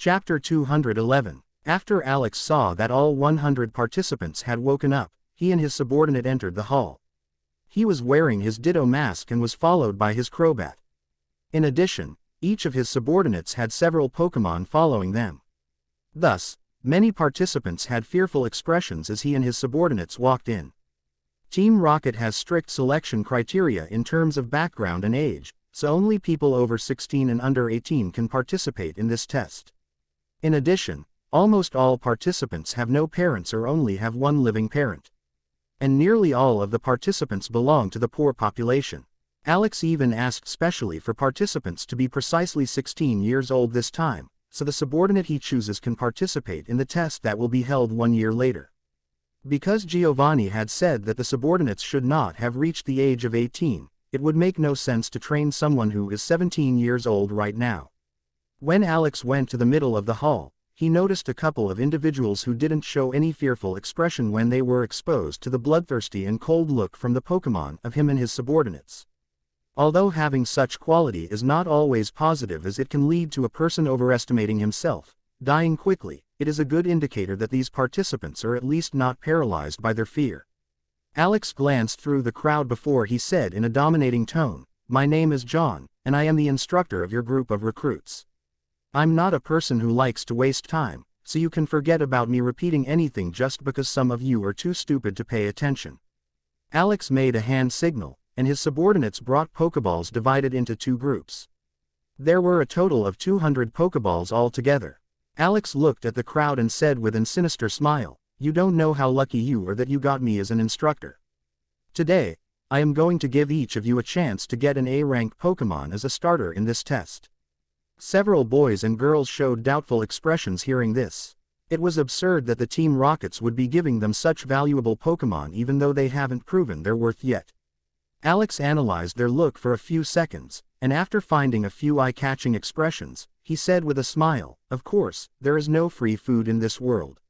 Chapter 211. After Alex saw that all 100 participants had woken up, he and his subordinate entered the hall. He was wearing his Ditto mask and was followed by his Crobat. In addition, each of his subordinates had several Pokémon following them. Thus, many participants had fearful expressions as he and his subordinates walked in. Team Rocket has strict selection criteria in terms of background and age, so only people over 16 and under 18 can participate in this test. In addition, almost all participants have no parents or only have one living parent. And nearly all of the participants belong to the poor population. Alex even asked specially for participants to be precisely 16 years old this time, so the subordinate he chooses can participate in the test that will be held 1 year later. Because Giovanni had said that the subordinates should not have reached the age of 18, it would make no sense to train someone who is 17 years old right now. When Alex went to the middle of the hall, he noticed a couple of individuals who didn't show any fearful expression when they were exposed to the bloodthirsty and cold look from the Pokémon of him and his subordinates. Although having such quality is not always positive as it can lead to a person overestimating himself, dying quickly, it is a good indicator that these participants are at least not paralyzed by their fear. Alex glanced through the crowd before he said in a dominating tone, "My name is John, and I am the instructor of your group of recruits. I'm not a person who likes to waste time, so you can forget about me repeating anything just because some of you are too stupid to pay attention." Alex made a hand signal, and his subordinates brought Pokeballs divided into 2 groups. There were a total of 200 Pokeballs altogether. Alex looked at the crowd and said with a sinister smile, "You don't know how lucky you are that you got me as an instructor. Today, I am going to give each of you a chance to get an A-rank Pokémon as a starter in this test." Several boys and girls showed doubtful expressions hearing this. It was absurd that the Team Rockets would be giving them such valuable Pokémon even though they haven't proven their worth yet. Alex analyzed their look for a few seconds, and after finding a few eye-catching expressions, he said with a smile, "Of course, there is no free food in this world.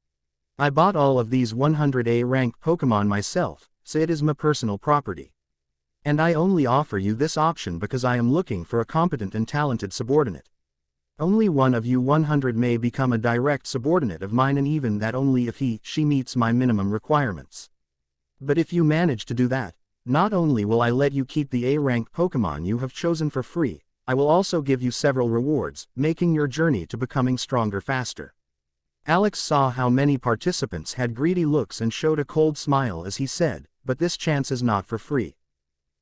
I bought all of these 100 A-rank Pokémon myself, so it is my personal property. And I only offer you this option because I am looking for a competent and talented subordinate. Only one of you 100 may become a direct subordinate of mine, and even that only if she meets my minimum requirements. But if you manage to do that, not only will I let you keep the A-rank Pokémon you have chosen for free, I will also give you several rewards, making your journey to becoming stronger faster." Alex saw how many participants had greedy looks and showed a cold smile as he said, "But this chance is not for free.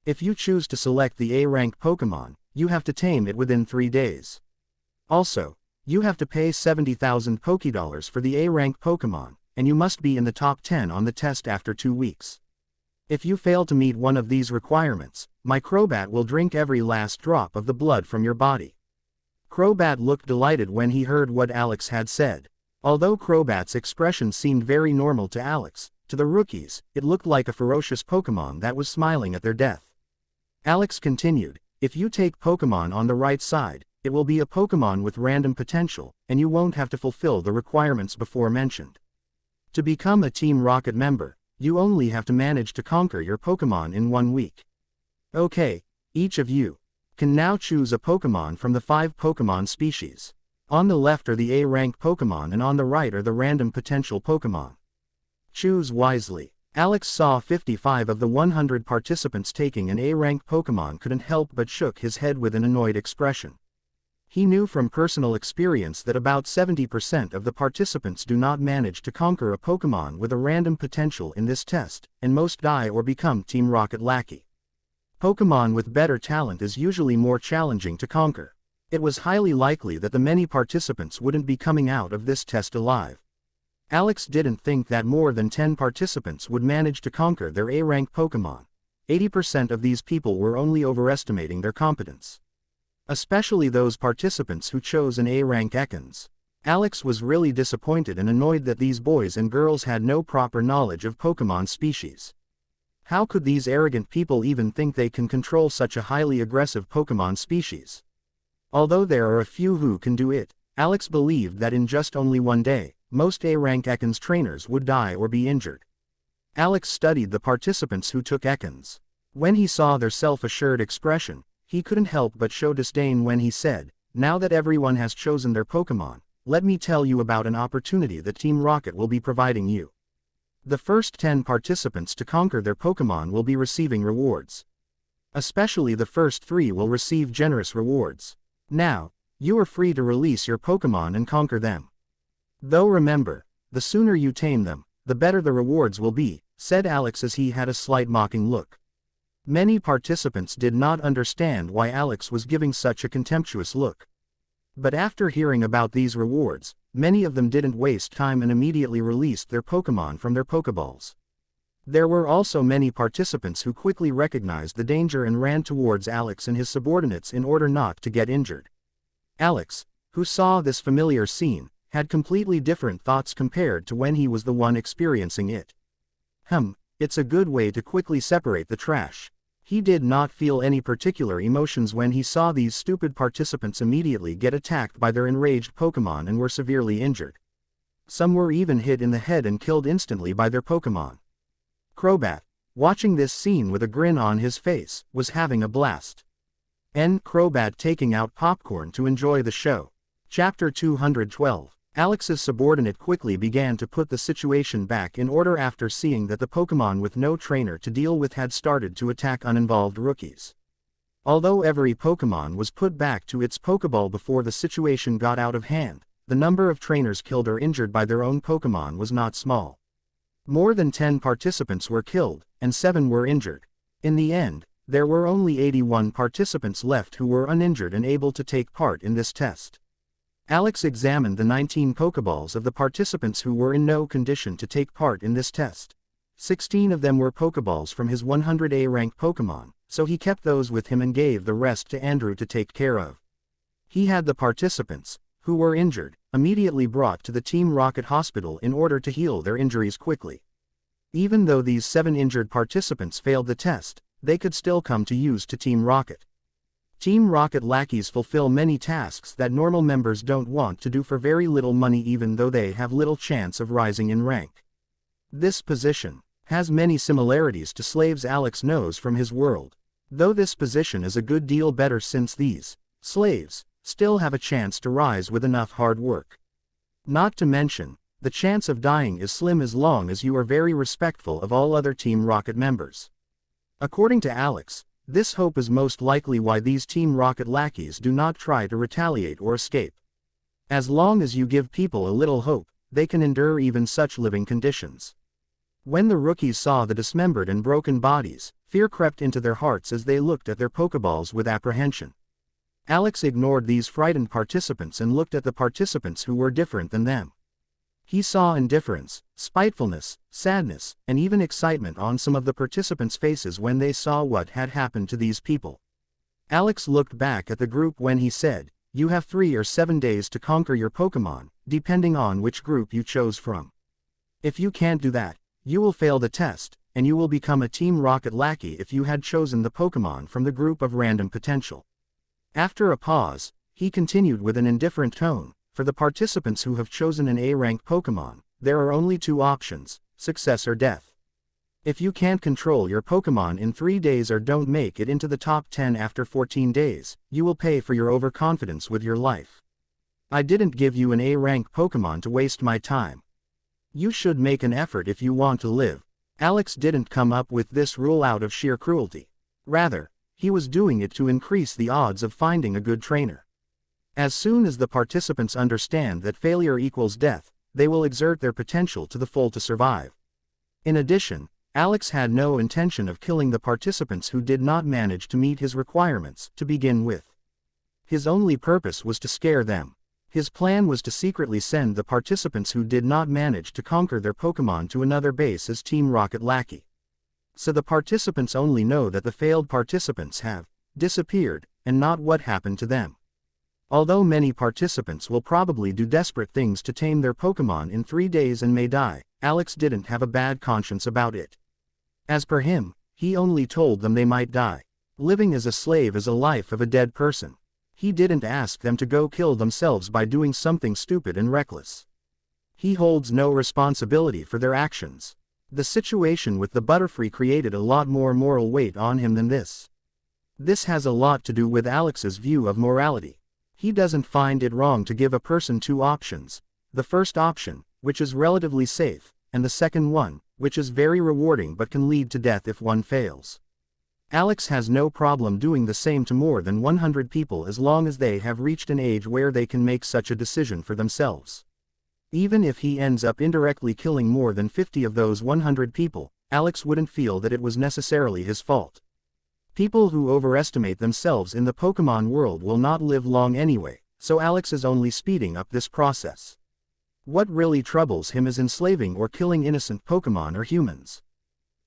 If you choose to select the A-rank Pokémon, you have to tame it within 3 days. Also, you have to pay 70,000 Pokédollars for the A-rank Pokémon, and you must be in the top 10 on the test after 2 weeks. If you fail to meet one of these requirements, my Crobat will drink every last drop of the blood from your body." Crobat looked delighted when he heard what Alex had said. Although Crobat's expression seemed very normal to Alex, to the rookies, it looked like a ferocious Pokémon that was smiling at their death. Alex continued, "If you take Pokémon on the right side, it will be a Pokémon with random potential, and you won't have to fulfill the requirements before mentioned. To become a Team Rocket member, you only have to manage to conquer your Pokémon in 1 week. Okay, each of you can now choose a Pokémon from the 5 Pokémon species. On the left are the A-rank Pokémon and on the right are the random potential Pokémon. Choose wisely." Alex saw 55 of the 100 participants taking an A-rank Pokémon couldn't help but shook his head with an annoyed expression. He knew from personal experience that about 70% of the participants do not manage to conquer a Pokémon with a random potential in this test, and most die or become Team Rocket lackey. Pokémon with better talent is usually more challenging to conquer. It was highly likely that the many participants wouldn't be coming out of this test alive. Alex didn't think that more than 10 participants would manage to conquer their A-rank Pokémon. 80% of these people were only overestimating their competence. Especially those participants who chose an A-rank Ekans. Alex was really disappointed and annoyed that these boys and girls had no proper knowledge of Pokémon species. How could these arrogant people even think they can control such a highly aggressive Pokémon species? Although there are a few who can do it, Alex believed that in just only 1 day, most A-rank Ekans trainers would die or be injured. Alex studied the participants who took Ekans. When he saw their self-assured expression, he couldn't help but show disdain when he said, "Now that everyone has chosen their Pokémon, let me tell you about an opportunity that Team Rocket will be providing you. The first 10 participants to conquer their Pokémon will be receiving rewards. Especially the first 3 will receive generous rewards. Now, you are free to release your Pokémon and conquer them. Though remember, the sooner you tame them, the better the rewards will be, said Alex as he had a slight mocking look. Many participants did not understand why Alex was giving such a contemptuous look. But after hearing about these rewards, many of them didn't waste time and immediately released their Pokémon from their Pokéballs. There were also many participants who quickly recognized the danger and ran towards Alex and his subordinates in order not to get injured. Alex, who saw this familiar scene, had completely different thoughts compared to when he was the one experiencing it. It's a good way to quickly separate the trash. He did not feel any particular emotions when he saw these stupid participants immediately get attacked by their enraged Pokémon and were severely injured. Some were even hit in the head and killed instantly by their Pokémon. Crobat, watching this scene with a grin on his face, was having a blast. Crobat taking out popcorn to enjoy the show. Chapter 212. Alex's subordinate quickly began to put the situation back in order after seeing that the Pokémon with no trainer to deal with had started to attack uninvolved rookies. Although every Pokémon was put back to its Pokéball before the situation got out of hand, the number of trainers killed or injured by their own Pokémon was not small. More than 10 participants were killed, and 7 were injured. In the end, there were only 81 participants left who were uninjured and able to take part in this test. Alex examined the 19 Pokeballs of the participants who were in no condition to take part in this test. 16 of them were Pokeballs from his 100A rank Pokemon, so he kept those with him and gave the rest to Andrew to take care of. He had the participants, who were injured, immediately brought to the Team Rocket hospital in order to heal their injuries quickly. Even though these 7 injured participants failed the test, they could still come to use to Team Rocket. Team Rocket lackeys fulfill many tasks that normal members don't want to do for very little money even though they have little chance of rising in rank. This position has many similarities to slaves Alex knows from his world, though this position is a good deal better since these slaves still have a chance to rise with enough hard work. Not to mention, the chance of dying is slim as long as you are very respectful of all other Team Rocket members. According to Alex, this hope is most likely why these Team Rocket lackeys do not try to retaliate or escape. As long as you give people a little hope, they can endure even such living conditions. When the rookies saw the dismembered and broken bodies, fear crept into their hearts as they looked at their Pokeballs with apprehension. Alex ignored these frightened participants and looked at the participants who were different than them. He saw indifference, spitefulness, sadness, and even excitement on some of the participants' faces when they saw what had happened to these people. Alex looked back at the group when he said, "You have 3 or 7 days to conquer your Pokémon, depending on which group you chose from. If you can't do that, you will fail the test, and you will become a Team Rocket lackey if you had chosen the Pokémon from the group of random potential." After a pause, he continued with an indifferent tone, "For the participants who have chosen an A-rank Pokémon, there are only 2 options, success or death. If you can't control your Pokémon in 3 days or don't make it into the top 10 after 14 days, you will pay for your overconfidence with your life. I didn't give you an A-rank Pokémon to waste my time. You should make an effort if you want to live." Alex didn't come up with this rule out of sheer cruelty. Rather, he was doing it to increase the odds of finding a good trainer. As soon as the participants understand that failure equals death, they will exert their potential to the full to survive. In addition, Alex had no intention of killing the participants who did not manage to meet his requirements to begin with. His only purpose was to scare them. His plan was to secretly send the participants who did not manage to conquer their Pokémon to another base as Team Rocket lackey. So the participants only know that the failed participants have disappeared, and not what happened to them. Although many participants will probably do desperate things to tame their Pokémon in 3 days and may die, Alex didn't have a bad conscience about it. As per him, he only told them they might die. Living as a slave is a life of a dead person. He didn't ask them to go kill themselves by doing something stupid and reckless. He holds no responsibility for their actions. The situation with the Butterfree created a lot more moral weight on him than this. This has a lot to do with Alex's view of morality. He doesn't find it wrong to give a person two options. The first option, which is relatively safe, and the second one, which is very rewarding but can lead to death if one fails. Alex has no problem doing the same to more than 100 people as long as they have reached an age where they can make such a decision for themselves. Even if he ends up indirectly killing more than 50 of those 100 people, Alex wouldn't feel that it was necessarily his fault. People who overestimate themselves in the Pokemon world will not live long anyway, so Alex is only speeding up this process. What really troubles him is enslaving or killing innocent Pokemon or humans.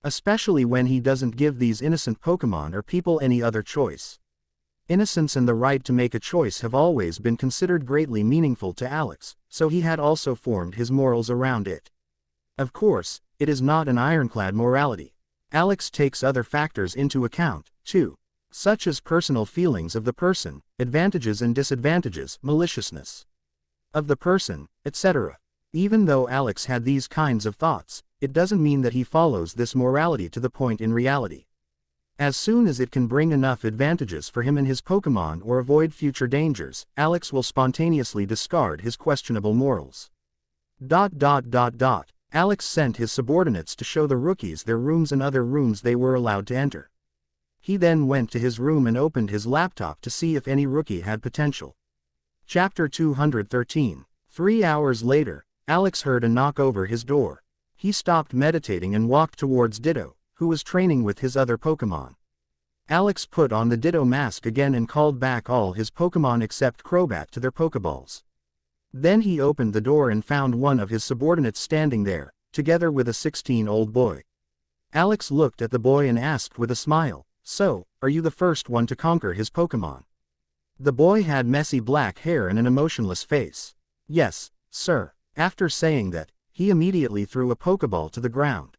Especially when he doesn't give these innocent Pokemon or people any other choice. Innocence and the right to make a choice have always been considered greatly meaningful to Alex, so he had also formed his morals around it. Of course, it is not an ironclad morality. Alex takes other factors into account, too, such as personal feelings of the person, advantages and disadvantages, maliciousness of the person, etc. Even though Alex had these kinds of thoughts, it doesn't mean that he follows this morality to the point in reality. As soon as it can bring enough advantages for him and his Pokemon or avoid future dangers, Alex will spontaneously discard his questionable morals. Alex sent his subordinates to show the rookies their rooms and other rooms they were allowed to enter. He then went to his room and opened his laptop to see if any rookie had potential. Chapter 213. 3 hours later, Alex heard a knock over his door. He stopped meditating and walked towards Ditto, who was training with his other Pokemon. Alex put on the Ditto mask again and called back all his Pokemon except Crobat to their Pokeballs. Then he opened the door and found one of his subordinates standing there, together with a 16-year-old boy. Alex looked at the boy and asked with a smile, "So, are you the first one to conquer his Pokemon?" The boy had messy black hair and an emotionless face. "Yes, sir." After saying that, he immediately threw a Pokeball to the ground.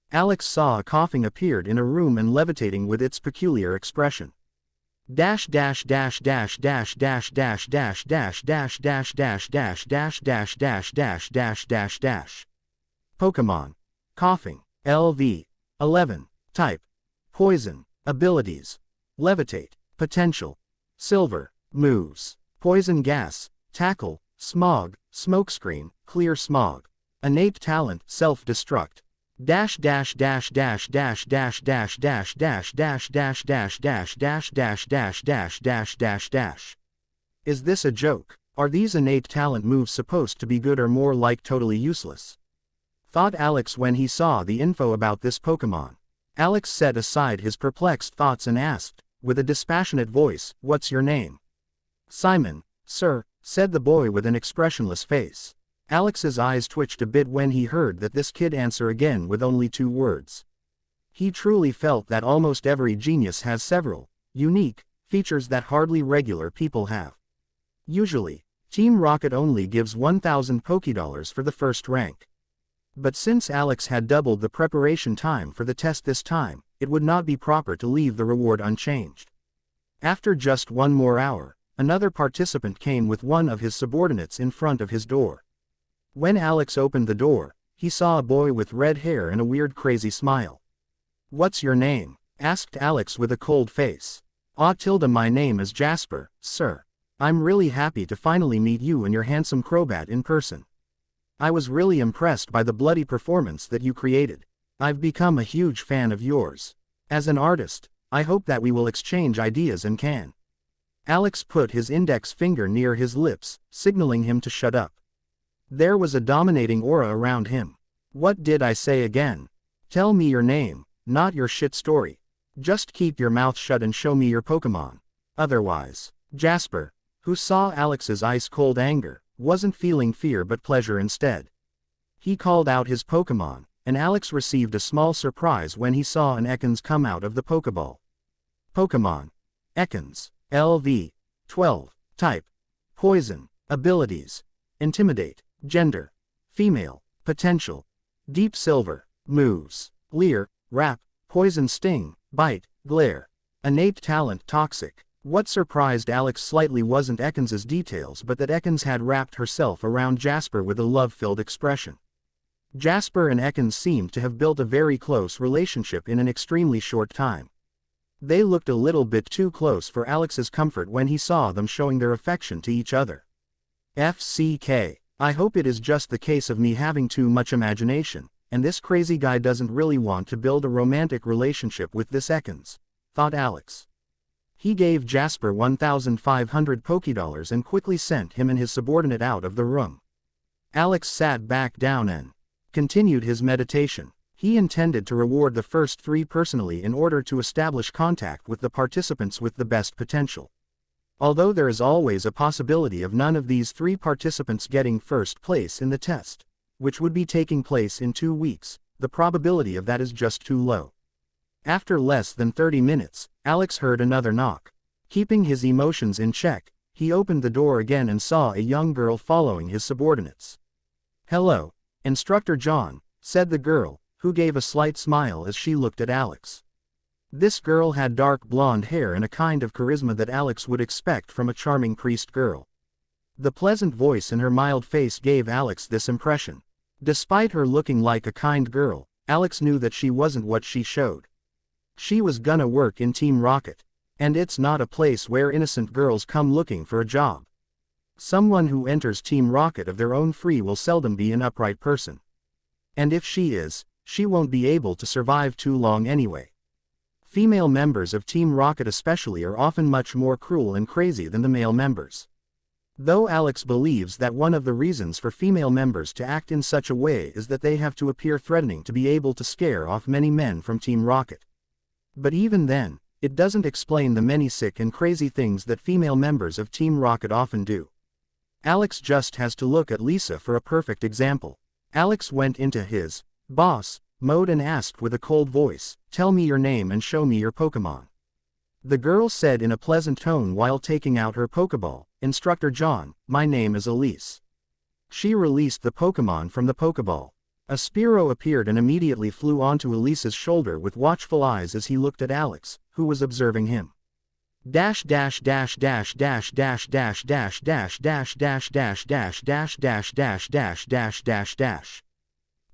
Alex saw a coughing appeared in a room and levitating with its peculiar expression. Pokemon. Coughing. LV. 11. Type. Poison. Abilities. Levitate. Potential. Silver. Moves. Poison gas. Tackle. Smog. Smokescreen. Clear smog. Innate talent. Self-destruct. Is this a joke? Are these innate talent moves supposed to be good or more like totally useless? Thought Alex when he saw the info about this Pokemon. Alex set aside his perplexed thoughts and asked, with a dispassionate voice, "What's your name?" "Simon, sir," said the boy with an expressionless face. Alex's eyes twitched a bit when he heard that this kid answer again with only 2 words. He truly felt that almost every genius has several, unique, features that hardly regular people have. Usually, Team Rocket only gives 1,000 Pokédollars for the first rank. But since Alex had doubled the preparation time for the test this time, it would not be proper to leave the reward unchanged. After just 1 more hour, another participant came with one of his subordinates in front of his door. When Alex opened the door, he saw a boy with red hair and a weird crazy smile. "What's your name?" asked Alex with a cold face. My name is Jasper, sir. I'm really happy to finally meet you and your handsome Crobat in person. I was really impressed by the bloody performance that you created. I've become a huge fan of yours. As an artist, I hope that we will exchange ideas and can." Alex put his index finger near his lips, signaling him to shut up. There was a dominating aura around him. "What did I say again? Tell me your name, not your shit story. Just keep your mouth shut and show me your Pokemon. Otherwise." Jasper, who saw Alex's ice-cold anger, wasn't feeling fear but pleasure instead. He called out his Pokemon, and Alex received a small surprise when he saw an Ekans come out of the Pokeball. Pokemon. Ekans. LV. 12. Type. Poison. Abilities. Intimidate. Gender. Female. Potential. Deep Silver. Moves. Leer. Wrap. Poison Sting. Bite. Glare. Innate talent. Toxic. What surprised Alex slightly wasn't Ekans's details but that Ekans had wrapped herself around Jasper with a love-filled expression. Jasper and Ekans seemed to have built a very close relationship in an extremely short time. They looked a little bit too close for Alex's comfort when he saw them showing their affection to each other. FCK. I hope it is just the case of me having too much imagination, and this crazy guy doesn't really want to build a romantic relationship with this Ekans, thought Alex. He gave Jasper 1,500 Pokédollars and quickly sent him and his subordinate out of the room. Alex sat back down and continued his meditation. He intended to reward the first 3 personally in order to establish contact with the participants with the best potential. Although there is always a possibility of none of these 3 participants getting first place in the test, which would be taking place in 2 weeks, the probability of that is just too low. After less than 30 minutes, Alex heard another knock. Keeping his emotions in check, he opened the door again and saw a young girl following his subordinates. "Hello, Instructor John," said the girl, who gave a slight smile as she looked at Alex. This girl had dark blonde hair and a kind of charisma that Alex would expect from a charming priest girl. The pleasant voice and her mild face gave Alex this impression. Despite her looking like a kind girl, Alex knew that she wasn't what she showed. She was gonna work in Team Rocket. And it's not a place where innocent girls come looking for a job. Someone who enters Team Rocket of their own free will seldom be an upright person. And if she is, she won't be able to survive too long anyway. Female members of Team Rocket especially are often much more cruel and crazy than the male members. Though Alex believes that one of the reasons for female members to act in such a way is that they have to appear threatening to be able to scare off many men from Team Rocket. But even then, it doesn't explain the many sick and crazy things that female members of Team Rocket often do. Alex just has to look at Lisa for a perfect example. Alex went into his boss mode and asked with a cold voice, "Tell me your name and show me your Pokémon." The girl said in a pleasant tone while taking out her Pokéball, "Instructor John, my name is Elise." She released the Pokémon from the Pokéball. A Spearow appeared and immediately flew onto Elise's shoulder with watchful eyes as he looked at Alex, who was observing him. Dash dash dash dash dash dash dash dash dash dash dash dash dash dash dash dash dash dash dash dash.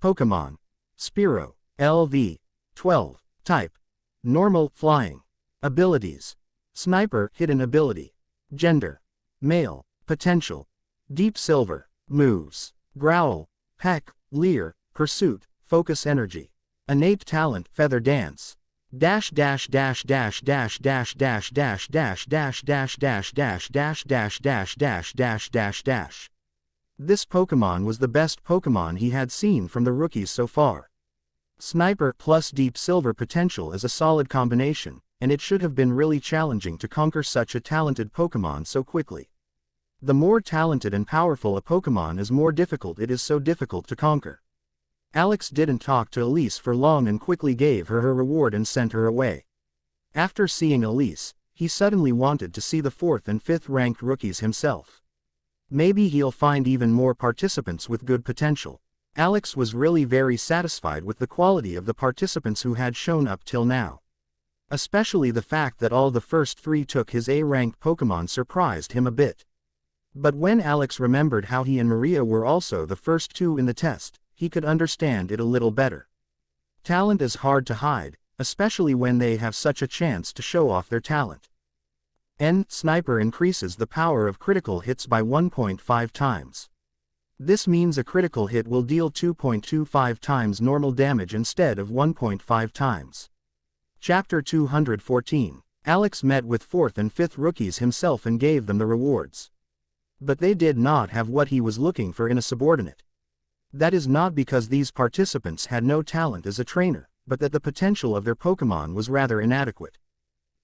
Pokémon. Spearow. LV. 12. Type. Normal, flying. Abilities. Sniper, hidden ability. Gender. Male. Potential. Deep Silver. Moves. Growl. Peck, Leer, Pursuit, Focus Energy. Innate talent, Feather Dance. Dash dash dash dash dash dash dash dash dash dash dash dash dash dash dash dash dash dash dash dash. This Pokémon was the best Pokémon he had seen from the rookies so far. Sniper plus Deep Silver potential is a solid combination, and it should have been really challenging to conquer such a talented Pokémon so quickly. The more talented and powerful a Pokémon is, more difficult it is so difficult to conquer. Alex didn't talk to Elise for long and quickly gave her her reward and sent her away. After seeing Elise, he suddenly wanted to see the 4th and 5th ranked rookies himself. Maybe he'll find even more participants with good potential. Alex was really very satisfied with the quality of the participants who had shown up till now. Especially the fact that all the first 3 took his A-ranked Pokémon surprised him a bit. But when Alex remembered how he and Maria were also the first 2 in the test, he could understand it a little better. Talent is hard to hide, especially when they have such a chance to show off their talent. Sniper increases the power of critical hits by 1.5 times. This means a critical hit will deal 2.25 times normal damage instead of 1.5 times. Chapter 214. Alex met with 4th and 5th rookies himself and gave them the rewards. But they did not have what he was looking for in a subordinate. That is not because these participants had no talent as a trainer, but that the potential of their Pokémon was rather inadequate.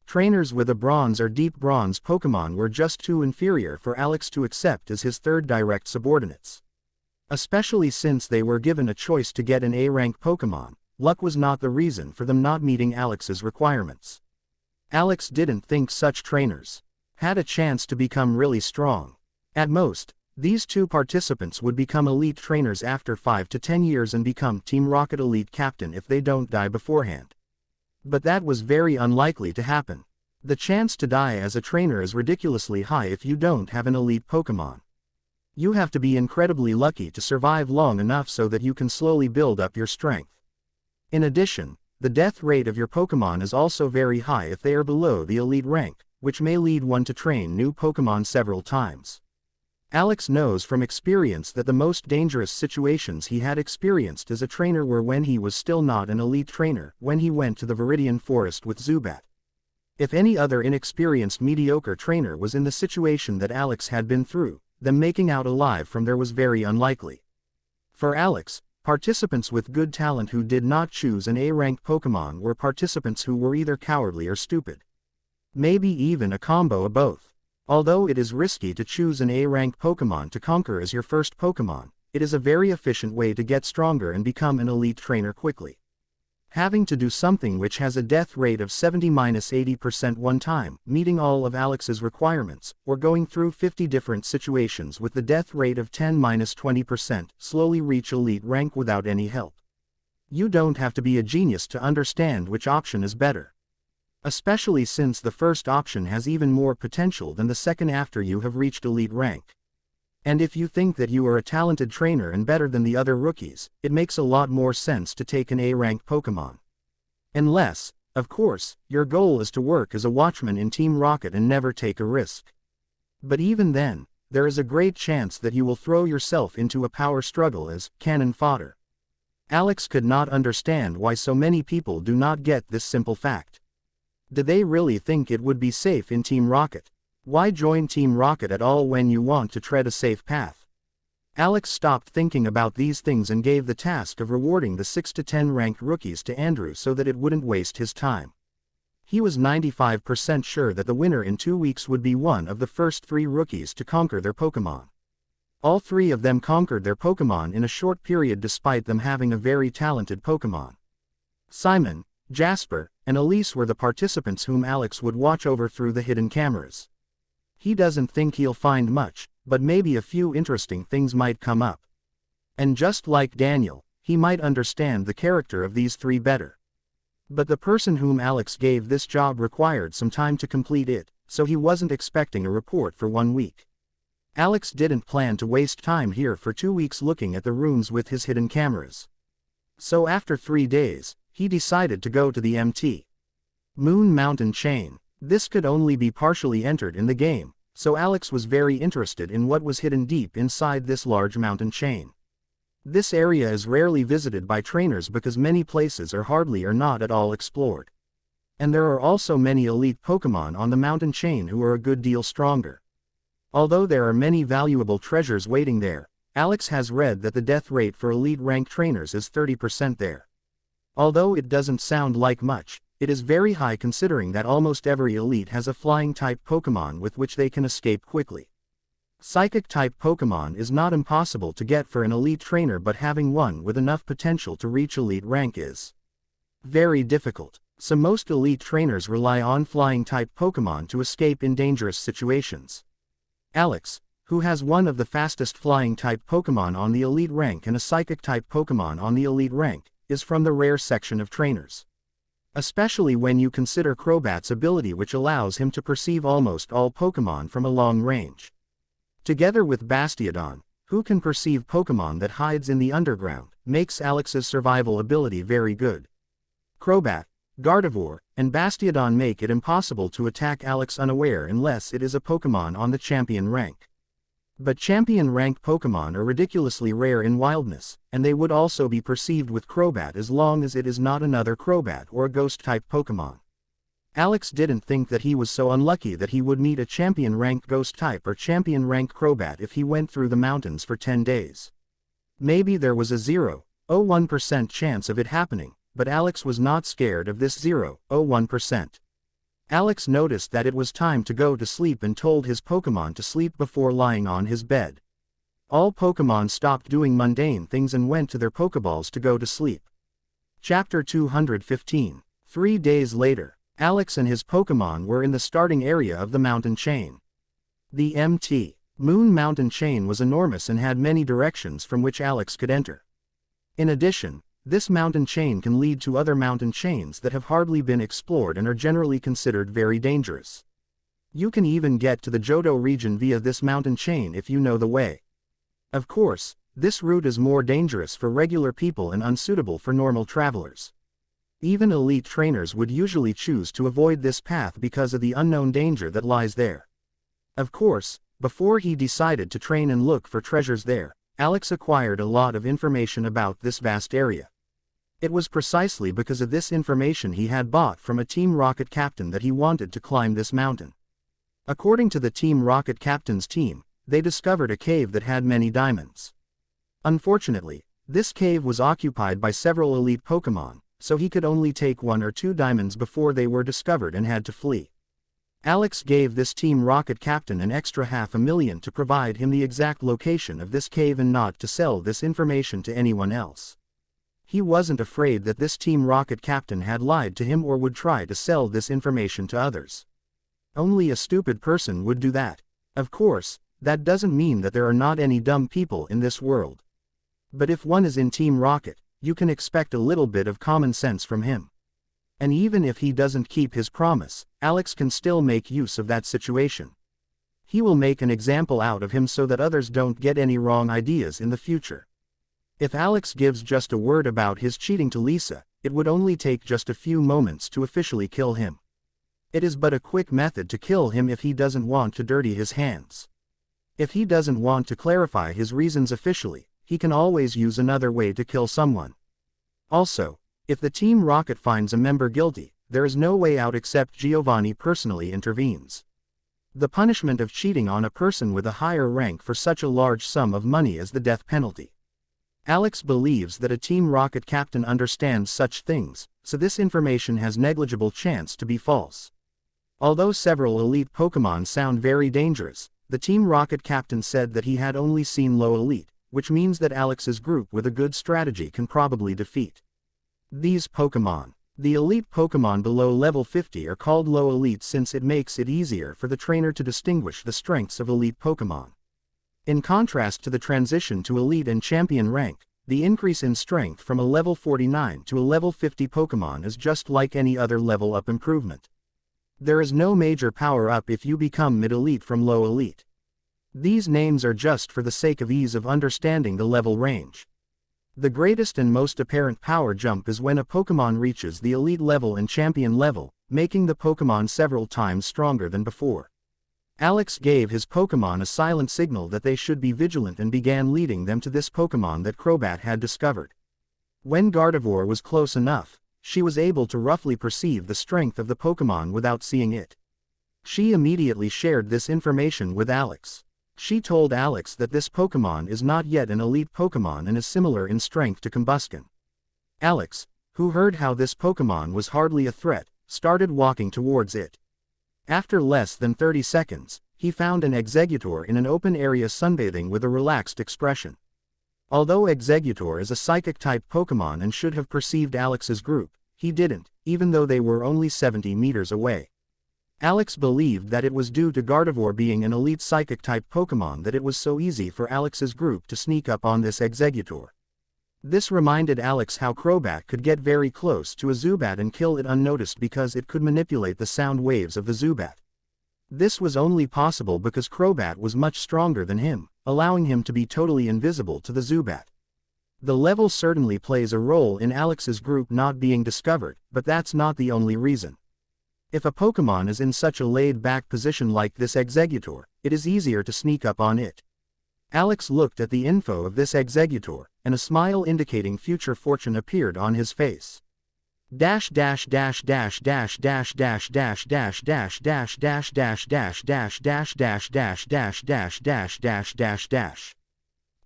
Trainers with a bronze or deep bronze Pokémon were just too inferior for Alex to accept as his 3rd direct subordinates. Especially since they were given a choice to get an A-rank Pokémon, luck was not the reason for them not meeting Alex's requirements. Alex didn't think such trainers had a chance to become really strong. At most, these 2 participants would become elite trainers after 5 to 10 years and become Team Rocket elite captain if they don't die beforehand. But that was very unlikely to happen. The chance to die as a trainer is ridiculously high if you don't have an elite Pokémon. You have to be incredibly lucky to survive long enough so that you can slowly build up your strength. In addition, The death rate of your Pokémon is also very high if they are below the elite rank, which may lead one to train new Pokémon several times. Alex knows from experience that the most dangerous situations he had experienced as a trainer were when he was still not an elite trainer, when he went to the Viridian Forest with Zubat. If any other inexperienced mediocre trainer was in the situation that Alex had been through, them making out alive from there was very unlikely. For Alex, participants with good talent who did not choose an A-rank Pokémon were participants who were either cowardly or stupid. Maybe even a combo of both. Although it is risky to choose an A-rank Pokémon to conquer as your first Pokémon, it is a very efficient way to get stronger and become an elite trainer quickly. Having to do something which has a death rate of 70–80% one time, meeting all of Alex's requirements, or going through 50 different situations with the death rate of 10–20%, slowly reach elite rank without any help. You don't have to be a genius to understand which option is better. Especially since the first option has even more potential than the second after you have reached elite rank. And if you think that you are a talented trainer and better than the other rookies, it makes a lot more sense to take an A-rank Pokémon. Unless, of course, your goal is to work as a watchman in Team Rocket and never take a risk. But even then, there is a great chance that you will throw yourself into a power struggle as cannon fodder. Alex could not understand why so many people do not get this simple fact. Did they really think it would be safe in Team Rocket? Why join Team Rocket at all when you want to tread a safe path? Alex stopped thinking about these things and gave the task of rewarding the 6 to 10 ranked rookies to Andrew so that it wouldn't waste his time. He was 95% sure that the winner in 2 weeks would be one of the first 3 rookies to conquer their Pokémon. All 3 of them conquered their Pokémon in a short period despite them having a very talented Pokémon. Simon, Jasper, and Elise were the participants whom Alex would watch over through the hidden cameras. He doesn't think he'll find much, but maybe a few interesting things might come up. And just like Daniel, he might understand the character of these 3 better. But the person whom Alex gave this job required some time to complete it, so he wasn't expecting a report for 1 week. Alex didn't plan to waste time here for 2 weeks looking at the rooms with his hidden cameras. So after 3 days, he decided to go to the MT. Moon Mountain Chain. This could only be partially entered in the game, so Alex was very interested in what was hidden deep inside this large mountain chain. This area is rarely visited by trainers because many places are hardly or not at all explored. And there are also many elite Pokémon on the mountain chain who are a good deal stronger. Although there are many valuable treasures waiting there, Alex has read that the death rate for elite rank trainers is 30% there. Although it doesn't sound like much, it is very high considering that almost every elite has a flying-type Pokémon with which they can escape quickly. Psychic-type Pokémon is not impossible to get for an elite trainer, but having one with enough potential to reach elite rank is very difficult, so most elite trainers rely on flying-type Pokémon to escape in dangerous situations. Alex, who has one of the fastest flying-type Pokémon on the elite rank and a Psychic-type Pokémon on the elite rank, is from the rare section of trainers. Especially when you consider Crobat's ability, which allows him to perceive almost all Pokémon from a long range. Together with Bastiodon, who can perceive Pokémon that hides in the underground, makes Alex's survival ability very good. Crobat, Gardevoir, and Bastiodon make it impossible to attack Alex unaware unless it is a Pokémon on the champion rank. But champion rank Pokémon are ridiculously rare in wildness, and they would also be perceived with Crobat as long as it is not another Crobat or a ghost-type Pokémon. Alex didn't think that he was so unlucky that he would meet a champion rank ghost-type or champion rank Crobat if he went through the mountains for 10 days. Maybe there was a 0.01% chance of it happening, but Alex was not scared of this 0.01%. Alex noticed that it was time to go to sleep and told his Pokémon to sleep before lying on his bed. All Pokémon stopped doing mundane things and went to their Pokéballs to go to sleep. Chapter 215. 3 days later, Alex and his Pokémon were in the starting area of the mountain chain. The MT. Moon Mountain Chain was enormous and had many directions from which Alex could enter. In addition, this mountain chain can lead to other mountain chains that have hardly been explored and are generally considered very dangerous. You can even get to the Johto region via this mountain chain if you know the way. Of course, this route is more dangerous for regular people and unsuitable for normal travelers. Even elite trainers would usually choose to avoid this path because of the unknown danger that lies there. Of course, before he decided to train and look for treasures there, Alex acquired a lot of information about this vast area. It was precisely because of this information he had bought from a Team Rocket captain that he wanted to climb this mountain. According to the Team Rocket captain's team, they discovered a cave that had many diamonds. Unfortunately, this cave was occupied by several elite Pokémon, so he could only take 1 or 2 diamonds before they were discovered and had to flee. Alex gave this Team Rocket captain an extra $500,000 to provide him the exact location of this cave and not to sell this information to anyone else. He wasn't afraid that this Team Rocket captain had lied to him or would try to sell this information to others. Only a stupid person would do that. Of course, that doesn't mean that there are not any dumb people in this world. But if one is in Team Rocket, you can expect a little bit of common sense from him. And even if he doesn't keep his promise, Alex can still make use of that situation. He will make an example out of him so that others don't get any wrong ideas in the future. If Alex gives just a word about his cheating to Lisa, it would only take just a few moments to officially kill him. It is but a quick method to kill him if he doesn't want to dirty his hands. If he doesn't want to clarify his reasons officially, he can always use another way to kill someone. Also, if the Team Rocket finds a member guilty, there is no way out except Giovanni personally intervenes. The punishment of cheating on a person with a higher rank for such a large sum of money is the death penalty. Alex believes that a Team Rocket captain understands such things, so this information has negligible chance to be false. Although several elite Pokémon sound very dangerous, the Team Rocket captain said that he had only seen low elite, which means that Alex's group with a good strategy can probably defeat these Pokémon. The elite Pokémon below level 50 are called low elite since it makes it easier for the trainer to distinguish the strengths of elite Pokémon. In contrast to the transition to elite and champion rank, the increase in strength from a level 49 to a level 50 Pokémon is just like any other level up improvement. There is no major power up if you become mid-elite from low elite. These names are just for the sake of ease of understanding the level range. The greatest and most apparent power jump is when a Pokémon reaches the elite level and champion level, making the Pokémon several times stronger than before. Alex gave his Pokémon a silent signal that they should be vigilant and began leading them to this Pokémon that Crobat had discovered. When Gardevoir was close enough, she was able to roughly perceive the strength of the Pokémon without seeing it. She immediately shared this information with Alex. She told Alex that this Pokémon is not yet an elite Pokémon and is similar in strength to Combusken. Alex, who heard how this Pokémon was hardly a threat, started walking towards it. After less than 30 seconds, he found an Exeggutor in an open area sunbathing with a relaxed expression. Although Exeggutor is a psychic-type Pokémon and should have perceived Alex's group, he didn't, even though they were only 70 meters away. Alex believed that it was due to Gardevoir being an elite psychic-type Pokémon that it was so easy for Alex's group to sneak up on this Exeggutor. This reminded Alex how Crobat could get very close to a Zubat and kill it unnoticed because it could manipulate the sound waves of the Zubat. This was only possible because Crobat was much stronger than him, allowing him to be totally invisible to the Zubat. The level certainly plays a role in Alex's group not being discovered, but that's not the only reason. If a Pokémon is in such a laid-back position like this Exeggutor, it is easier to sneak up on it. Alex looked at the info of this Exeggutor, and a smile indicating future fortune appeared on his face.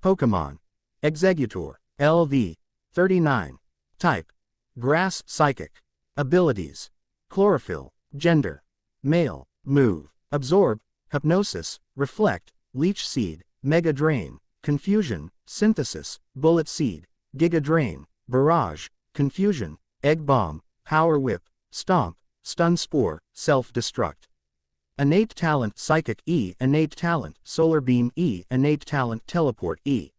Pokemon. Exeggutor. LV. 39. Type. Grass, Psychic. Abilities. Chlorophyll. Gender. Male. Move. Absorb. Hypnosis. Reflect. Leech Seed. Mega Drain. Confusion. Synthesis. Bullet Seed. Giga Drain. Barrage. Confusion. Egg Bomb. Power Whip. Stomp. Stun Spore. Self-Destruct. Innate Talent Psychic E. Innate Talent Solar Beam E. Innate Talent Teleport E.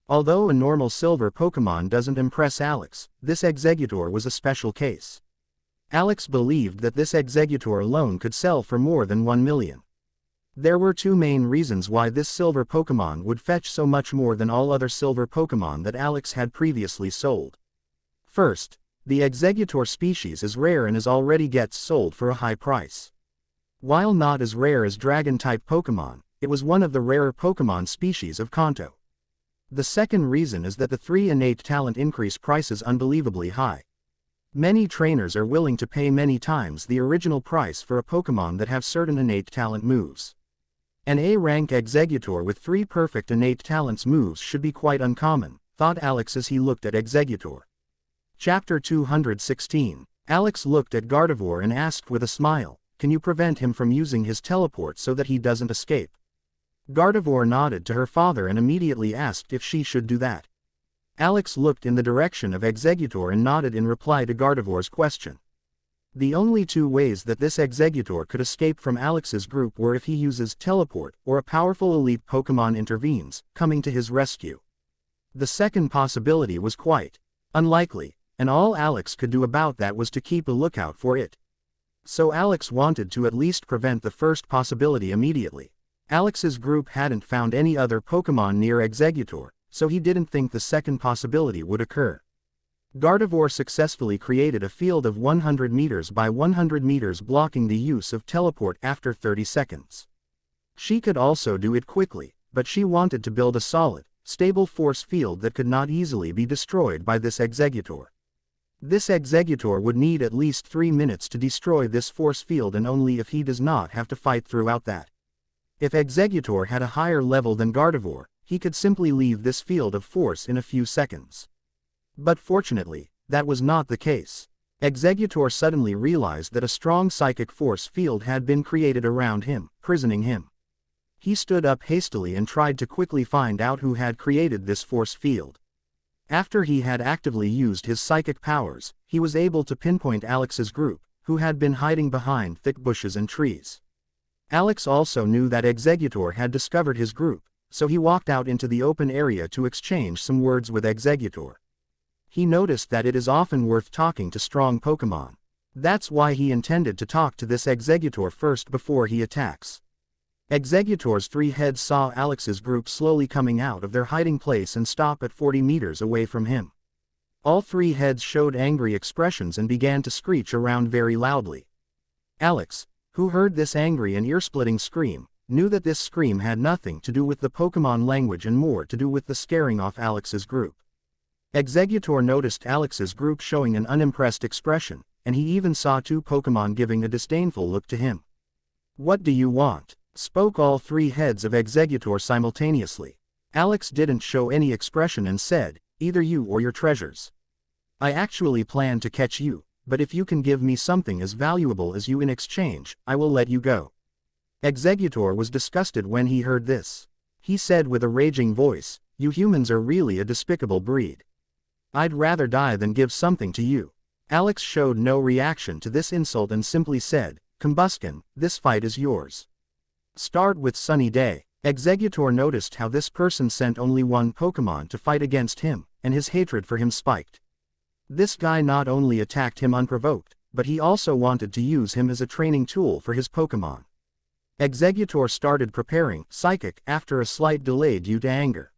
Although a normal silver Pokémon doesn't impress Alex, this Exeggutor was a special case. Alex believed that this Exeggutor alone could sell for more than 1 million. There were two main reasons why this silver Pokemon would fetch so much more than all other silver Pokemon that Alex had previously sold. First, the Exeggutor species is rare and already gets sold for a high price. While not as rare as Dragon-type Pokemon, it was one of the rarer Pokemon species of Kanto. The second reason is that the 3 innate talent increase prices unbelievably high. Many trainers are willing to pay many times the original price for a Pokemon that have certain innate talent moves. An A-rank Exeggutor with 3 perfect innate talents moves should be quite uncommon, thought Alex as he looked at Exeggutor. Chapter 216. Alex looked at Gardevoir and asked with a smile, "Can you prevent him from using his teleport so that he doesn't escape?" Gardevoir nodded to her father and immediately asked if she should do that. Alex looked in the direction of Exeggutor and nodded in reply to Gardevoir's question. The only 2 ways that this Exeggutor could escape from Alex's group were if he uses teleport or a powerful elite Pokemon intervenes, coming to his rescue. The second possibility was quite unlikely, and all Alex could do about that was to keep a lookout for it. So Alex wanted to at least prevent the first possibility immediately. Alex's group hadn't found any other Pokemon near Exeggutor, so he didn't think the second possibility would occur. Gardevoir successfully created a field of 100 meters by 100 meters blocking the use of teleport after 30 seconds. She could also do it quickly, but she wanted to build a solid, stable force field that could not easily be destroyed by this Exeggutor. This Exeggutor would need at least 3 minutes to destroy this force field, and only if he does not have to fight throughout that. If Exeggutor had a higher level than Gardevoir, he could simply leave this field of force in a few seconds. But fortunately, that was not the case. Exeggutor suddenly realized that a strong psychic force field had been created around him, prisoning him. He stood up hastily and tried to quickly find out who had created this force field. After he had actively used his psychic powers, he was able to pinpoint Alex's group, who had been hiding behind thick bushes and trees. Alex also knew that Exeggutor had discovered his group, so he walked out into the open area to exchange some words with Exeggutor. He noticed that it is often worth talking to strong Pokemon. That's why he intended to talk to this Exeggutor first before he attacks. Exeggutor's 3 heads saw Alex's group slowly coming out of their hiding place and stop at 40 meters away from him. All 3 heads showed angry expressions and began to screech around very loudly. Alex, who heard this angry and ear-splitting scream, knew that this scream had nothing to do with the Pokemon language and more to do with the scaring off Alex's group. Exeggutor noticed Alex's group showing an unimpressed expression, and he even saw 2 Pokemon giving a disdainful look to him. "What do you want?" spoke all 3 heads of Exeggutor simultaneously. Alex didn't show any expression and said, "Either you or your treasures. I actually plan to catch you, but if you can give me something as valuable as you in exchange, I will let you go." Exeggutor was disgusted when he heard this. He said with a raging voice, "You humans are really a despicable breed. I'd rather die than give something to you." Alex showed no reaction to this insult and simply said, "Combusken, this fight is yours. Start with Sunny Day." Exeggutor noticed how this person sent only 1 Pokemon to fight against him, and his hatred for him spiked. This guy not only attacked him unprovoked, but he also wanted to use him as a training tool for his Pokemon. Exeggutor started preparing Psychic after a slight delay due to anger.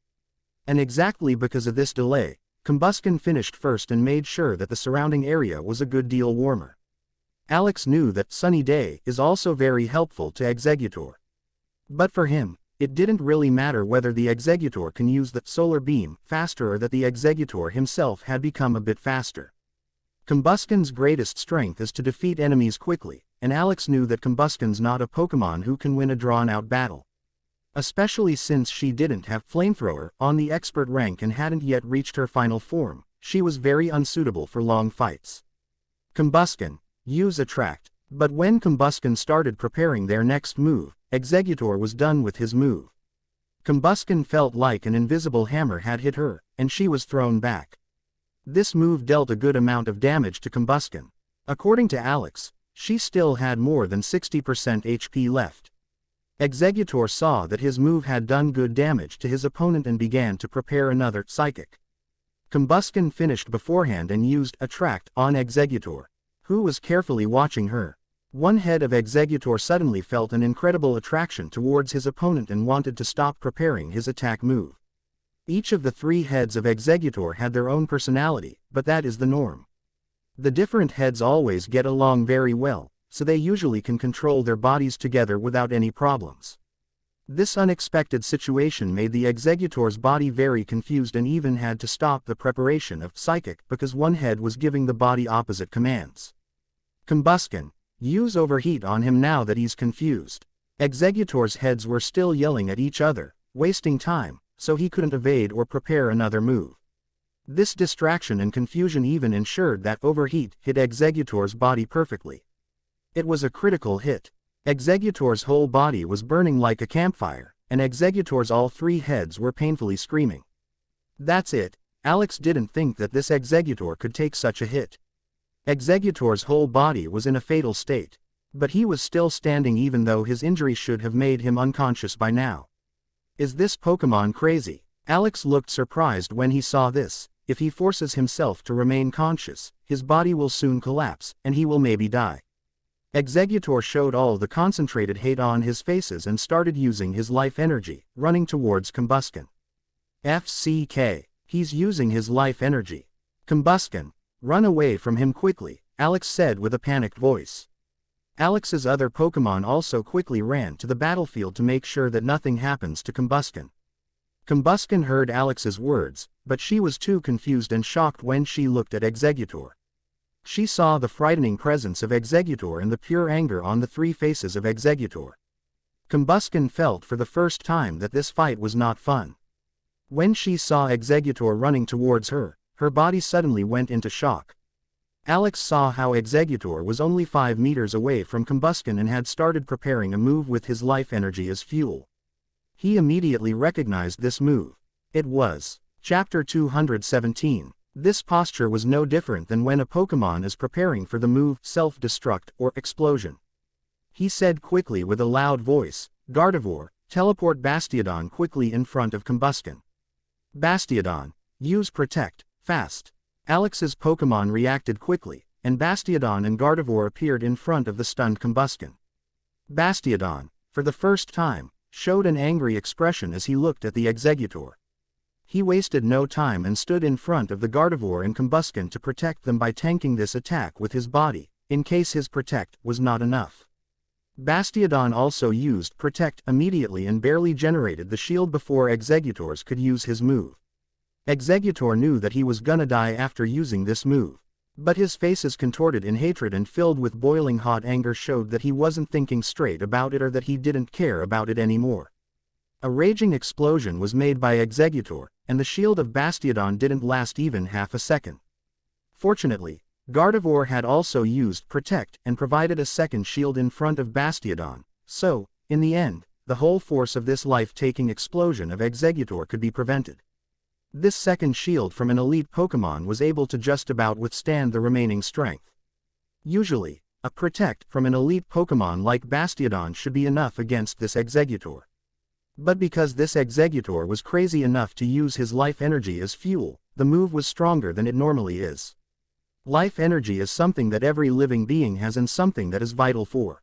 And exactly because of this delay, Combusken finished first and made sure that the surrounding area was a good deal warmer. Alex knew that Sunny Day is also very helpful to Exeggutor. But for him, it didn't really matter whether the Exeggutor can use the solar beam faster or that the Exeggutor himself had become a bit faster. Combusken's greatest strength is to defeat enemies quickly, and Alex knew that Combusken's not a Pokemon who can win a drawn-out battle. Especially since she didn't have Flamethrower on the expert rank and hadn't yet reached her final form, she was very unsuitable for long fights. Combusken, use Attract. But when Combusken started preparing their next move, Exeggutor was done with his move. Combusken felt like an invisible hammer had hit her, and she was thrown back. This move dealt a good amount of damage to Combusken. According to Alex, she still had more than 60% HP left. Exeggutor saw that his move had done good damage to his opponent and began to prepare another Psychic. Combusken finished beforehand and used Attract on Exeggutor, who was carefully watching her. One head of Executor suddenly felt an incredible attraction towards his opponent and wanted to stop preparing his attack move. Each of the three heads of Executor had their own personality, but that is the norm. The different heads always get along very well, so they usually can control their bodies together without any problems. This unexpected situation made the Executor's body very confused and even had to stop the preparation of Psychic because one head was giving the body opposite commands. Combustion. Use overheat on him now that he's confused. Executor's heads were still yelling at each other, wasting time, so he couldn't evade or prepare another move. This distraction and confusion even ensured that overheat hit Executor's body perfectly. It was a critical hit. Executor's whole body was burning like a campfire, and Executor's all three heads were painfully screaming. That's it. Alex didn't think that this Executor could take such a hit. Executor's whole body was in a fatal state. But he was still standing even though his injury should have made him unconscious by now. Is this Pokemon crazy? Alex looked surprised when he saw this. If he forces himself to remain conscious, his body will soon collapse, and he will maybe die. Executor showed all the concentrated hate on his faces and started using his life energy, running towards Combustion. FCK. He's using his life energy. Combustion. Run away from him quickly, Alex said with a panicked voice. Alex's other Pokemon also quickly ran to the battlefield to make sure that nothing happens to Combustion. Combustion heard Alex's words, but she was too confused and shocked when she looked at Executor. She saw the frightening presence of Executor and the pure anger on the three faces of Executor. Combustion felt for the first time that this fight was not fun. When she saw Executor running towards her, her body suddenly went into shock. Alex saw how Executor was only 5 meters away from Combustion and had started preparing a move with his life energy as fuel. He immediately recognized this move. It was Chapter 217. This posture was no different than when a Pokemon is preparing for the move Self-Destruct or Explosion. He said quickly with a loud voice, Gardevoir, teleport Bastiodon quickly in front of Combustion. Bastiodon, use Protect. Fast. Alex's Pokemon reacted quickly, and Bastiodon and Gardevoir appeared in front of the stunned Combustion. Bastiodon, for the first time, showed an angry expression as he looked at the Executor. He wasted no time and stood in front of the Gardevoir and Combustion to protect them by tanking this attack with his body, in case his Protect was not enough. Bastiodon also used Protect immediately and barely generated the shield before Executor's could use his move. Executor knew that he was gonna die after using this move. But his faces contorted in hatred and filled with boiling hot anger showed that he wasn't thinking straight about it or that he didn't care about it anymore. A raging explosion was made by Executor, and the shield of Bastiodon didn't last even half a second. Fortunately, Gardevoir had also used Protect and provided a second shield in front of Bastiodon, so, in the end, the whole force of this life-taking explosion of Executor could be prevented. This second shield from an elite Pokemon was able to just about withstand the remaining strength. Usually, a Protect from an elite Pokemon like Bastiodon should be enough against this Executor. But because this Executor was crazy enough to use his life energy as fuel, the move was stronger than it normally is. Life energy is something that every living being has and something that is vital for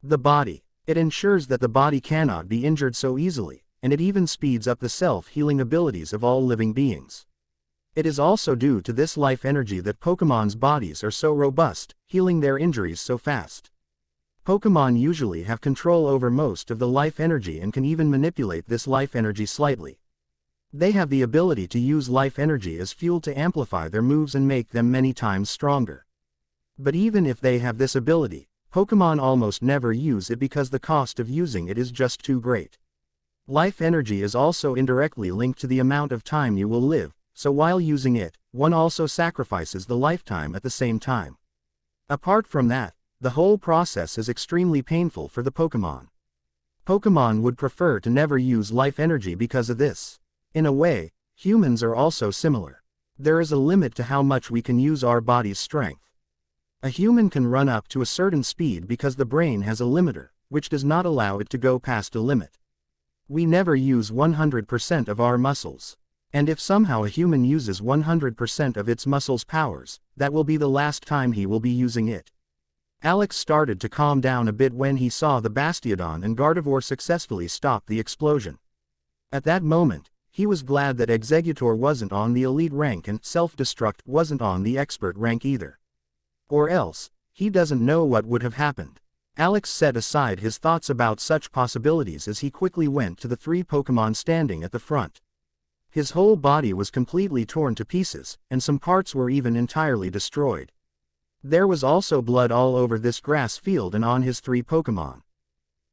the body. It ensures that the body cannot be injured so easily, and it even speeds up the self-healing abilities of all living beings. It is also due to this life energy that Pokemon's bodies are so robust, healing their injuries so fast. Pokemon usually have control over most of the life energy and can even manipulate this life energy slightly. They have the ability to use life energy as fuel to amplify their moves and make them many times stronger. But even if they have this ability, Pokemon almost never use it because the cost of using it is just too great. Life energy is also indirectly linked to the amount of time you will live, so while using it, one also sacrifices the lifetime at the same time. Apart from that, the whole process is extremely painful for the Pokemon. Pokemon would prefer to never use life energy because of this. In a way, humans are also similar. There is a limit to how much we can use our body's strength. A human can run up to a certain speed because the brain has a limiter, which does not allow it to go past a limit. We never use 100% of our muscles. And if somehow a human uses 100% of its muscles' powers, that will be the last time he will be using it. Alex started to calm down a bit when he saw the Bastiodon and Gardevoir successfully stop the explosion. At that moment, he was glad that Executor wasn't on the elite rank and Self-Destruct wasn't on the expert rank either. Or else, he doesn't know what would have happened. Alex set aside his thoughts about such possibilities as he quickly went to the 3 Pokémon standing at the front. His whole body was completely torn to pieces, and some parts were even entirely destroyed. There was also blood all over this grass field and on his 3 Pokémon.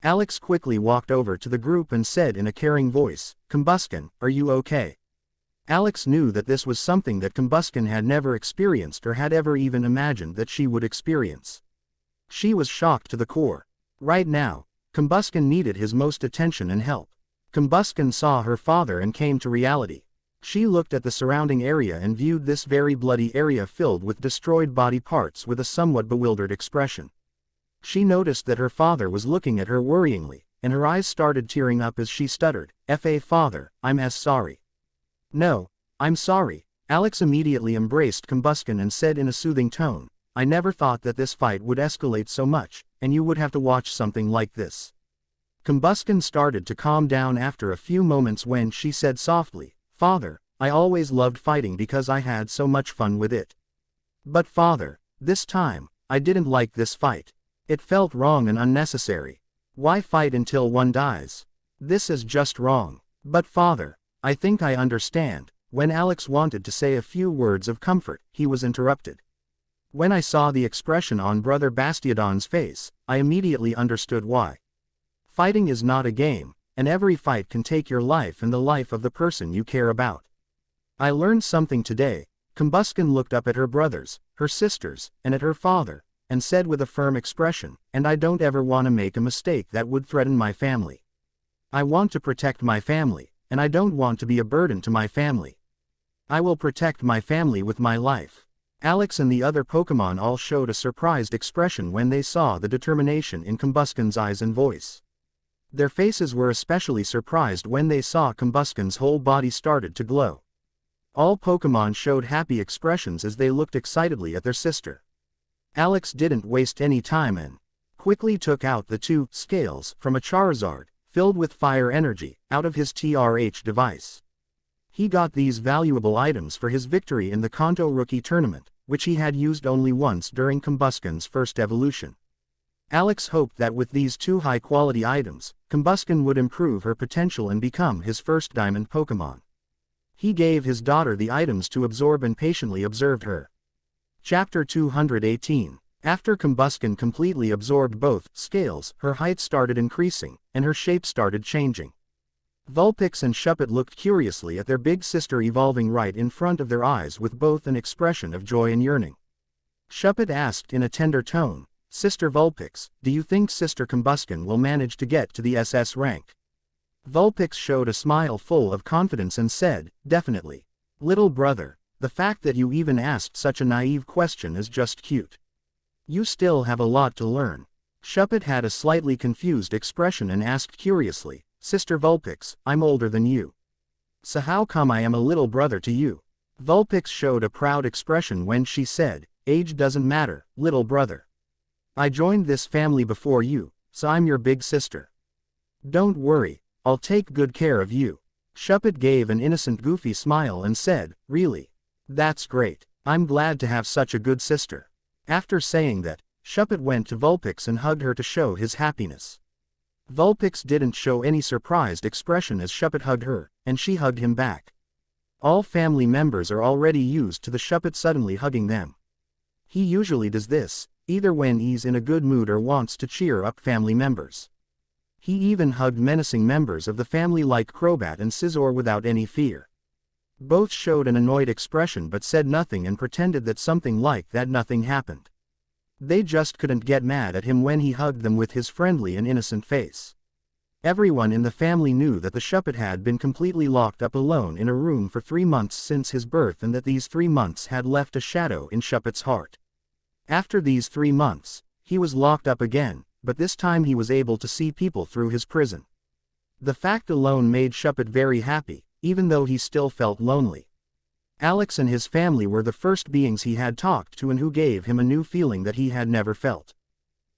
Alex quickly walked over to the group and said in a caring voice, "Combusken, are you okay?" Alex knew that this was something that Combusken had never experienced or had ever even imagined that she would experience. She was shocked to the core. Right now, Combusken needed his most attention and help. Combusken saw her father and came to reality. She looked at the surrounding area and viewed this very bloody area filled with destroyed body parts with a somewhat bewildered expression. She noticed that her father was looking at her worryingly, and her eyes started tearing up as she stuttered, "Fa father, I'm sorry." "No, I'm sorry." Alex immediately embraced Combusken and said in a soothing tone, "I never thought that this fight would escalate so much, and you would have to watch something like this." Combusken started to calm down after a few moments when she said softly, "Father, I always loved fighting because I had so much fun with it. But father, this time, I didn't like this fight. It felt wrong and unnecessary. Why fight until one dies? This is just wrong. But father, I think I understand." When Alex wanted to say a few words of comfort, he was interrupted. When I saw the expression on Brother Bastiodon's face, I immediately understood why. Fighting is not a game, and every fight can take your life and the life of the person you care about. I learned something today. Combusken looked up at her brothers, her sisters, and at her father, and said with a firm expression, "And I don't ever want to make a mistake that would threaten my family. I want to protect my family, and I don't want to be a burden to my family. I will protect my family with my life." Alex and the other Pokémon all showed a surprised expression when they saw the determination in Combusken's eyes and voice. Their faces were especially surprised when they saw Combusken's whole body started to glow. All Pokémon showed happy expressions as they looked excitedly at their sister. Alex didn't waste any time and quickly took out the 2 scales from a Charizard, filled with fire energy, out of his TRH device. He got these valuable items for his victory in the Kanto Rookie Tournament, which he had used only once during Combusken's first evolution. Alex hoped that with these 2 high-quality items, Combusken would improve her potential and become his first Diamond Pokémon. He gave his daughter the items to absorb and patiently observed her. Chapter 218. After Combusken completely absorbed both scales, her height started increasing, and her shape started changing. Vulpix and Shuppet looked curiously at their big sister evolving right in front of their eyes with both an expression of joy and yearning. Shuppet asked in a tender tone, "Sister Vulpix, do you think Sister Combusken will manage to get to the SS rank?" Vulpix showed a smile full of confidence and said, "Definitely. Little brother, the fact that you even asked such a naive question is just cute. You still have a lot to learn." Shuppet had a slightly confused expression and asked curiously, "Sister Vulpix, I'm older than you. So how come I am a little brother to you?" Vulpix showed a proud expression when she said, "Age doesn't matter, little brother. I joined this family before you, so I'm your big sister. Don't worry, I'll take good care of you." Shuppet gave an innocent goofy smile and said, "Really? That's great. I'm glad to have such a good sister." After saying that, Shuppet went to Vulpix and hugged her to show his happiness. Vulpix didn't show any surprised expression as Shuppet hugged her, and she hugged him back. All family members are already used to the Shuppet suddenly hugging them. He usually does this, either when he's in a good mood or wants to cheer up family members. He even hugged menacing members of the family like Crobat and Scizor without any fear. Both showed an annoyed expression but said nothing and pretended that something like that nothing happened. They just couldn't get mad at him when he hugged them with his friendly and innocent face. Everyone in the family knew that the Shuppet had been completely locked up alone in a room for 3 months since his birth and that these 3 months had left a shadow in Shuppet's heart. After these 3 months, he was locked up again, but this time he was able to see people through his prison. The fact alone made Shuppet very happy, even though he still felt lonely. Alex and his family were the first beings he had talked to and who gave him a new feeling that he had never felt.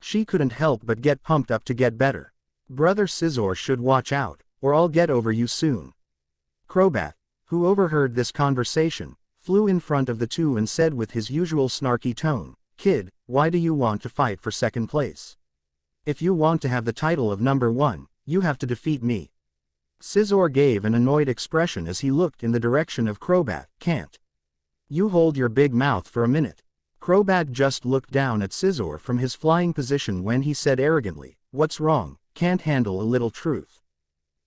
She couldn't help but get pumped up to get better. Brother Scizor should watch out, or I'll get over you soon. Crobat, who overheard this conversation, flew in front of the two and said with his usual snarky tone, "Kid, why do you want to fight for second place? If you want to have the title of number 1, you have to defeat me." Scizor gave an annoyed expression as he looked in the direction of Crobat. "Can't you hold your big mouth for a minute?" Crobat just looked down at Scizor from his flying position when he said arrogantly, "What's wrong? Can't handle a little truth?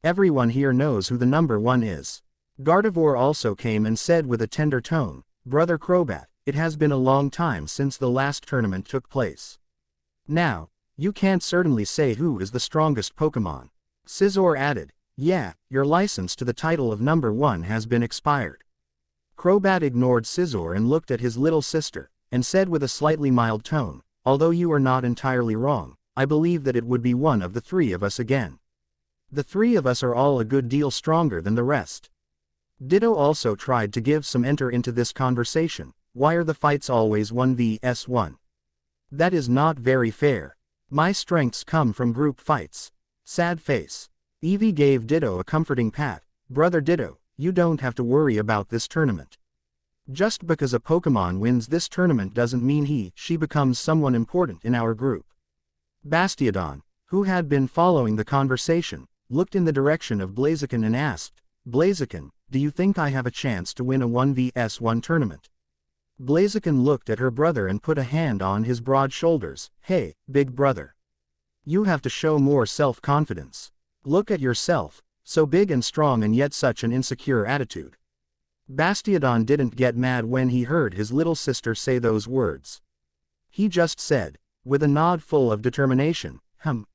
Everyone here knows who the number 1 is." Gardevoir also came and said with a tender tone, "Brother Crobat, it has been a long time since the last tournament took place. Now, you can't certainly say who is the strongest Pokémon." Scizor added, "Yeah, your license to the title of number 1 has been expired." Crobat ignored Scizor and looked at his little sister, and said with a slightly mild tone, "Although you are not entirely wrong, I believe that it would be one of the 3 of us again. The 3 of us are all a good deal stronger than the rest." Ditto also tried to give some enter into this conversation. "Why are the fights always 1vs1? That is not very fair. My strengths come from group fights." Sad face. Eevee gave Ditto a comforting pat. "Brother Ditto, you don't have to worry about this tournament. Just because a Pokémon wins this tournament doesn't mean she becomes someone important in our group." Bastiodon, who had been following the conversation, looked in the direction of Blaziken and asked, "Blaziken, do you think I have a chance to win a 1vs1 tournament?" Blaziken looked at her brother and put a hand on his broad shoulders. "Hey, big brother. You have to show more self-confidence. Look at yourself, so big and strong and yet such an insecure attitude." Bastiodon didn't get mad when he heard his little sister say those words. He just said, with a nod full of determination,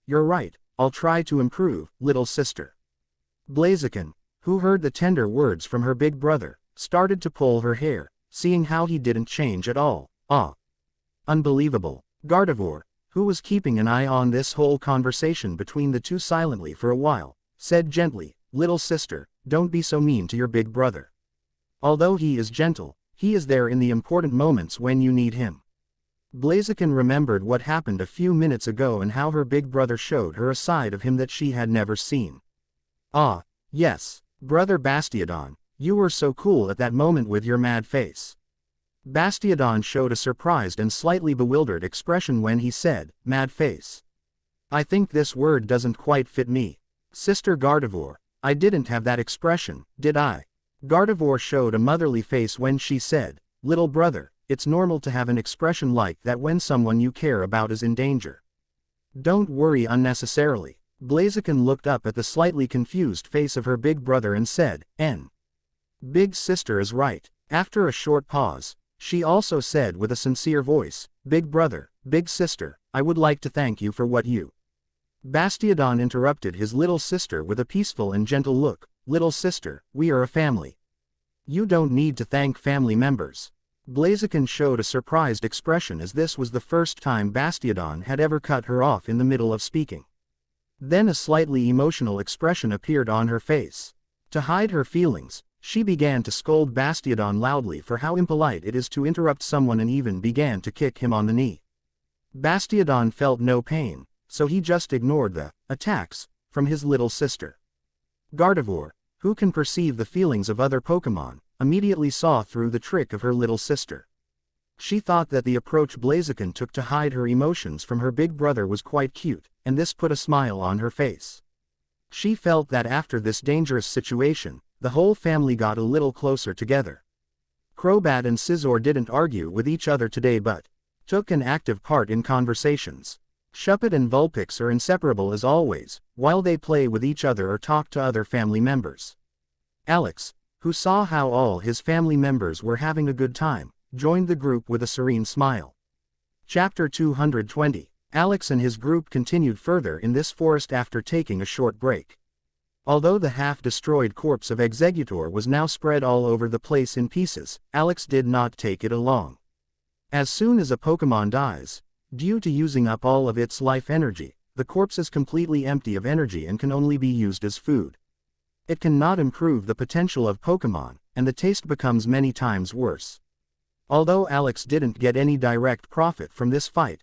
"You're right, I'll try to improve, little sister." Blaziken, who heard the tender words from her big brother, started to pull her hair, seeing how he didn't change at all. Unbelievable. Gardevoir, who was keeping an eye on this whole conversation between the two silently for a while, said gently, "Little sister, don't be so mean to your big brother. Although he is gentle, he is there in the important moments when you need him." Blaziken remembered what happened a few minutes ago and how her big brother showed her a side of him that she had never seen. Yes, brother Bastiodon, you were so cool at that moment with your mad face." Bastiodon showed a surprised and slightly bewildered expression when he said, "Mad face? I think this word doesn't quite fit me. Sister Gardevoir, I didn't have that expression, did I?" Gardevoir showed a motherly face when she said, "Little brother, it's normal to have an expression like that when someone you care about is in danger. Don't worry unnecessarily." Blaziken looked up at the slightly confused face of her big brother and said, "Big sister is right." After a short pause, she also said with a sincere voice, "Big brother, big sister, I would like to thank you for what you—" Bastiodon interrupted his little sister with a peaceful and gentle look. "Little sister, we are a family. You don't need to thank family members." Blaziken showed a surprised expression as this was the first time Bastiodon had ever cut her off in the middle of speaking. Then a slightly emotional expression appeared on her face. To hide her feelings, she began to scold Bastiodon loudly for how impolite it is to interrupt someone and even began to kick him on the knee. Bastiodon felt no pain, so he just ignored the attacks from his little sister. Gardevoir, who can perceive the feelings of other Pokémon, immediately saw through the trick of her little sister. She thought that the approach Blaziken took to hide her emotions from her big brother was quite cute, and this put a smile on her face. She felt that after this dangerous situation, the whole family got a little closer together. Crobat and Scizor didn't argue with each other today but took an active part in conversations. Shuppet and Vulpix are inseparable as always, while they play with each other or talk to other family members. Alex, who saw how all his family members were having a good time, joined the group with a serene smile. Chapter 220. Alex and his group continued further in this forest after taking a short break. Although the half-destroyed corpse of Exeggutor was now spread all over the place in pieces, Alex did not take it along. As soon as a Pokémon dies, due to using up all of its life energy, the corpse is completely empty of energy and can only be used as food. It cannot improve the potential of Pokémon, and the taste becomes many times worse. Although Alex didn't get any direct profit from this fight,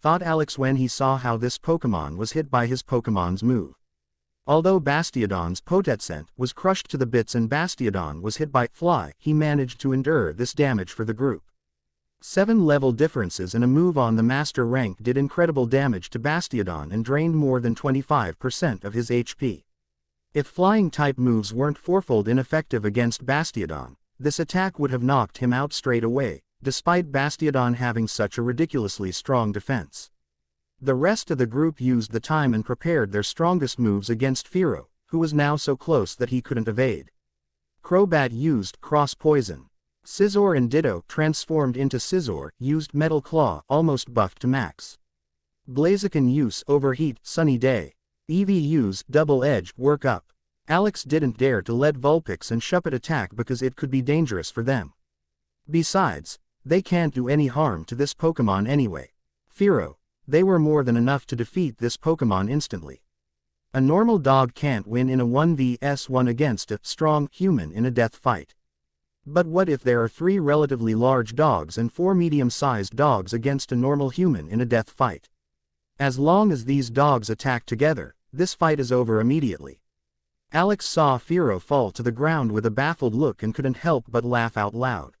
thought Alex when he saw how this Pokémon was hit by his Pokémon's move. Although Bastiodon's Potetscent was crushed to the bits and Bastiodon was hit by Fly, he managed to endure this damage for the group. 7 level differences in a move on the master rank did incredible damage to Bastiodon and drained more than 25% of his HP. If flying type moves weren't fourfold ineffective against Bastiodon, this attack would have knocked him out straight away, despite Bastiodon having such a ridiculously strong defense. The rest of the group used the time and prepared their strongest moves against Firo, who was now so close that he couldn't evade. Crobat used Cross Poison. Scizor and Ditto transformed into Scizor, used Metal Claw, almost buffed to max. Blaziken used Overheat, Sunny Day. Eevee used Double Edge, Work Up. Alex didn't dare to let Vulpix and Shuppet attack because it could be dangerous for them. Besides, they can't do any harm to this Pokémon anyway. Firo, they were more than enough to defeat this Pokémon instantly. A normal dog can't win in a 1vs1 against a strong human in a death fight. But what if there are 3 relatively large dogs and 4 medium-sized dogs against a normal human in a death fight? As long as these dogs attack together, this fight is over immediately. Alex saw Firo fall to the ground with a baffled look and couldn't help but laugh out loud.